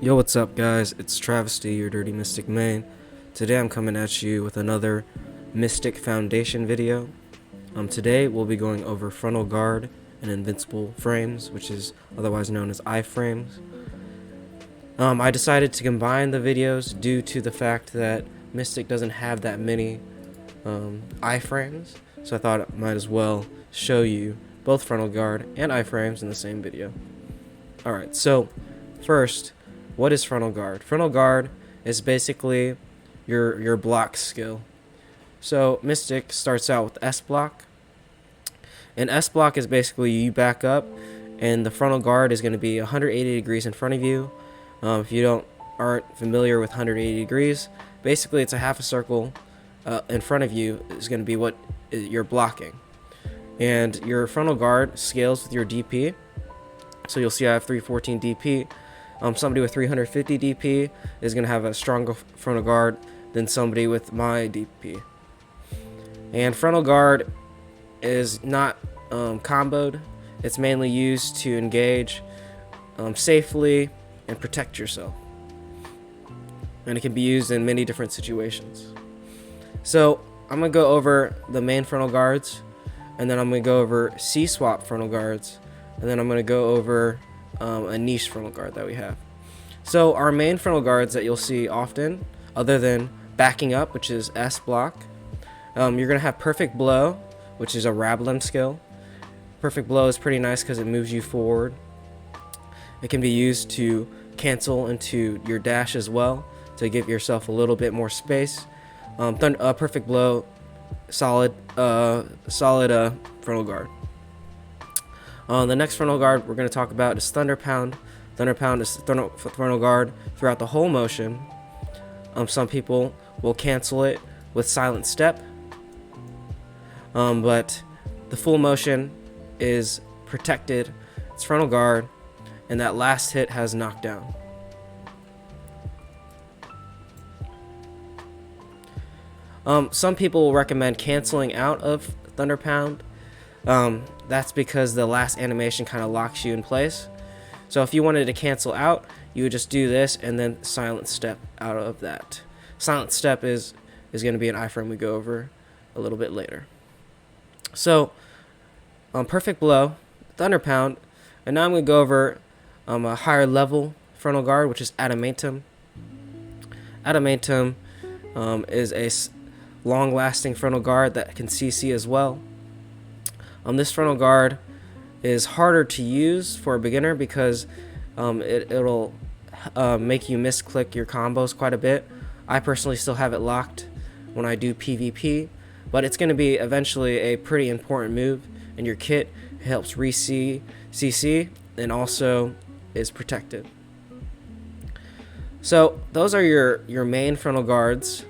Yo, what's up guys? It's Travesty, your Dirty Mystic main. Today I'm coming at you with another Mystic Foundation video. Today we'll be going over Frontal Guard and Invincible Frames, which is otherwise known as iframes. I decided to combine the videos due to the fact that Mystic doesn't have that many iframes, so I thought I might as well show you both Frontal Guard and iframes in the same video. Alright, so first, what is Frontal Guard? Frontal Guard is basically your block skill. So Mystic starts out with S block, and S block is basically you back up, and the Frontal Guard is going to be 180 degrees in front of you. If you aren't familiar with 180 degrees, basically it's a half a circle in front of you is going to be what you're blocking, and your Frontal Guard scales with your DP. So you'll see I have 314 DP. Somebody with 350 DP is going to have a stronger Frontal Guard than somebody with my DP. And Frontal Guard is not comboed. It's mainly used to engage safely and protect yourself. And it can be used in many different situations. So I'm going to go over the main Frontal Guards, and then I'm going to go over C-swap Frontal Guards, and then I'm going to go over a niche Frontal Guard that we have. So our main Frontal Guards that you'll see often, other than backing up, which is S block, you're going to have Perfect Blow, which is a Rablin skill. Perfect Blow is pretty nice because it moves you forward. It can be used to cancel into your dash as well, to give yourself a little bit more space. Perfect Blow, solid Frontal Guard. The next Frontal Guard we're going to talk about is Thunderpound. Thunderpound is Frontal Guard throughout the whole motion. Some people will cancel it with Silent Step, but the full motion is protected. It's Frontal Guard, and that last hit has knockdown. Some people will recommend canceling out of Thunderpound. That's because the last animation kind of locks you in place. So if you wanted to cancel out, you would just do this and then Silent Step out of that. Silent Step is going to be an iframe we go over a little bit later. So Perfect Blow, Thunderpound, and now I'm going to go over a higher level Frontal Guard, which is Adamantine. Adamantine is a long-lasting Frontal Guard that can CC as well. This Frontal Guard is harder to use for a beginner because it'll make you misclick your combos quite a bit. I personally still have it locked when I do PvP, but it's going to be eventually a pretty important move in your kit. It helps CC and also is protected. So those are your main Frontal Guards.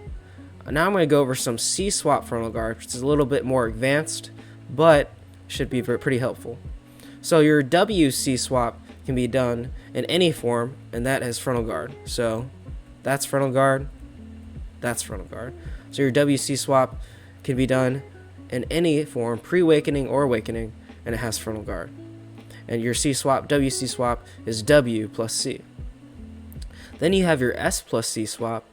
Now I'm going to go over some C-swap Frontal Guard, which is a little bit more advanced, but should be pretty helpful. So your WC swap can be done in any form, and that is Frontal Guard. So that's Frontal Guard, that's Frontal Guard. So your WC swap can be done in any form, pre-awakening or awakening, and it has Frontal Guard. And your C swap, WC swap, is W plus C. Then you have your S plus C swap,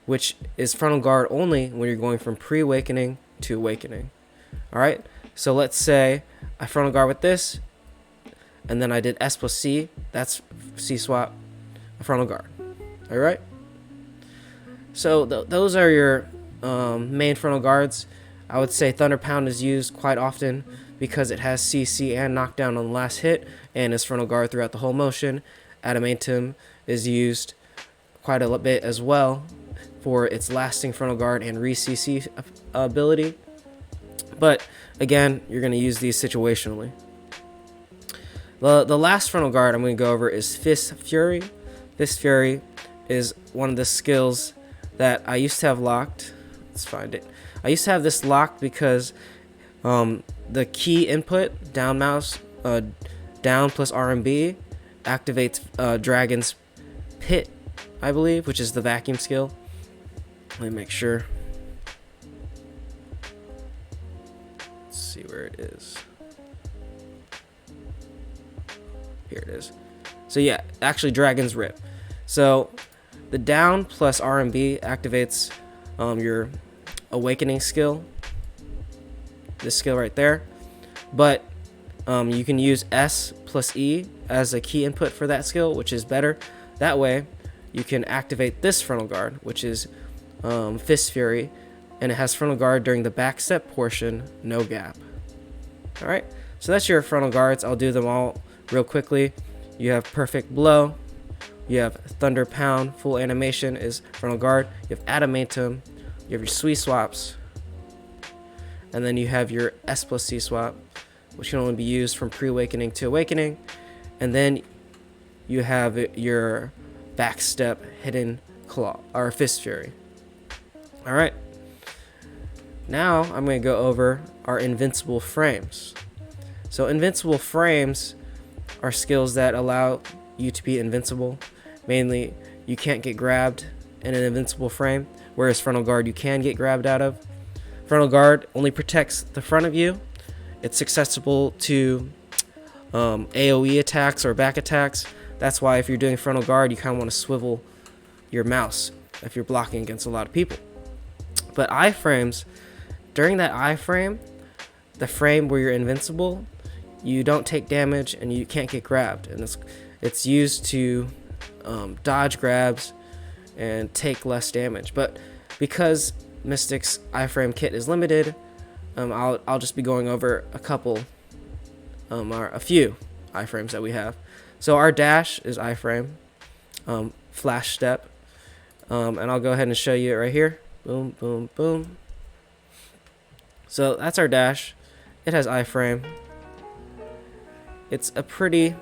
which is Frontal Guard only when you're going from pre-awakening to awakening. Alright, so let's say I Frontal Guard with this, and then I did S plus C, that's C swap, a Frontal Guard. Alright? So those are your main Frontal Guards. I would say Thunderpound is used quite often because it has CC and knockdown on the last hit, and is Frontal Guard throughout the whole motion. Adamantine is used quite a bit as well for its lasting Frontal Guard and re-CC ability. But again, you're going to use these situationally. The last Frontal Guard I'm going to go over is Fist Fury. Fist Fury is one of the skills that I used to have locked. Let's find it. I used to have this locked because the key input, down mouse, down plus RMB, activates Dragon's Pit, I believe, which is the vacuum skill. Let me make sure. Let's see where it is. Here it is. So yeah, actually Dragon's Rip. So the down plus R&B activates your awakening skill, this skill right there, but you can use S plus E as a key input for that skill, which is better. That way you can activate this Frontal Guard, which is Fist Fury, and it has Frontal Guard during the backstep portion, no gap. Alright, so that's your Frontal Guards. I'll do them all real quickly. You have Perfect Blow, you have Thunderpound, full animation is Frontal Guard, you have Adamantine, you have your Sweet Swaps, and then you have your S plus C swap, which can only be used from pre-awakening to awakening, and then you have your backstep hidden claw or Fist Fury. Alright, now I'm going to go over our Invincible Frames. So Invincible Frames are skills that allow you to be invincible. Mainly, you can't get grabbed in an invincible frame, whereas Frontal Guard you can get grabbed out of. Frontal Guard only protects the front of you. It's accessible to AoE attacks or back attacks. That's why if you're doing Frontal Guard, you kind of want to swivel your mouse if you're blocking against a lot of people. But iframes, during that iframe, the frame where you're invincible, you don't take damage and you can't get grabbed. And it's used to dodge grabs and take less damage. But because Mystic's iframe kit is limited, I'll just be going over a couple, or a few iframes that we have. So our dash is iframe, flash step, and I'll go ahead and show you it right here. Boom, boom, boom. So that's our dash. It has iframe. It's a pretty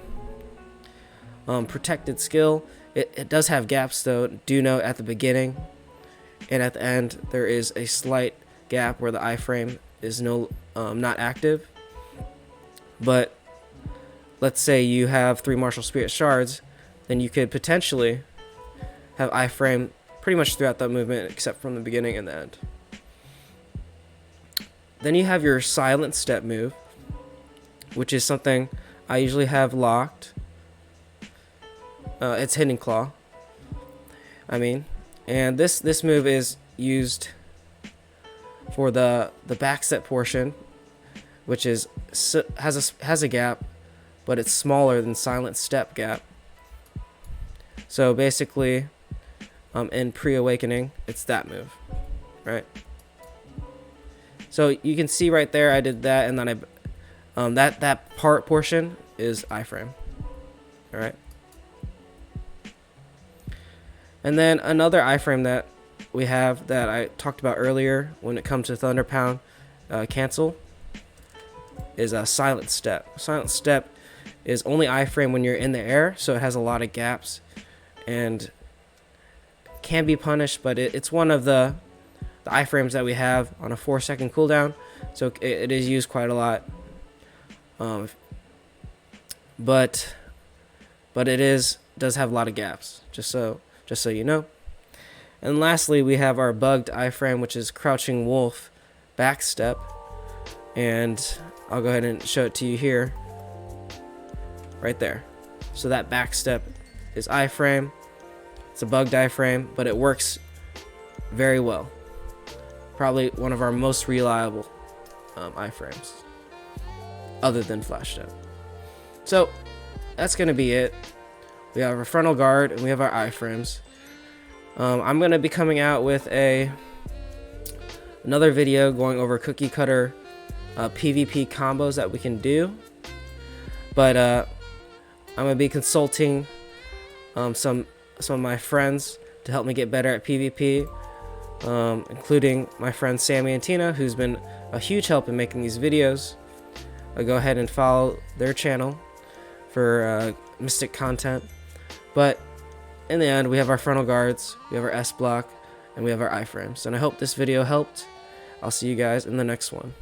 protected skill. It does have gaps though. Do note at the beginning and at the end there is a slight gap where the iframe is not active. But let's say you have 3 Martial Spirit Shards, then you could potentially have iframe pretty much throughout that movement except from the beginning and the end. Then you have your silent step move, which is something I usually have locked. It's Hidden Claw, and this move is used for the backstep portion, which is has a gap, but it's smaller than silent step gap. So basically, in pre-awakening, it's that move, right? So you can see right there, I did that, and then that portion is iframe. All right. And then another iframe that we have that I talked about earlier when it comes to Thunderpound cancel is a silent step. Silent step is only iframe when you're in the air, so it has a lot of gaps and can be punished, but it's one of the iframes that we have on a 4-second cooldown, so it is used quite a lot. But it does have a lot of gaps, just so you know. And lastly, we have our bugged iframe, which is Crouching Wolf Backstep, and I'll go ahead and show it to you here, right there. So that backstep is iframe. It's a bugged iframe, but it works very well. Probably one of our most reliable iframes, other than flash step. So that's gonna be it. We have our Frontal Guard and we have our iframes. I'm gonna be coming out with another video going over cookie cutter PvP combos that we can do. But I'm gonna be consulting some of my friends to help me get better at PvP, including my friends Sammy and Tina, who's been a huge help in making these videos. I'll go ahead and follow their channel for Mystic content. But in the end, we have our Frontal Guards, we have our S block, and we have our iframes. And I hope this video helped. I'll see you guys in the next one.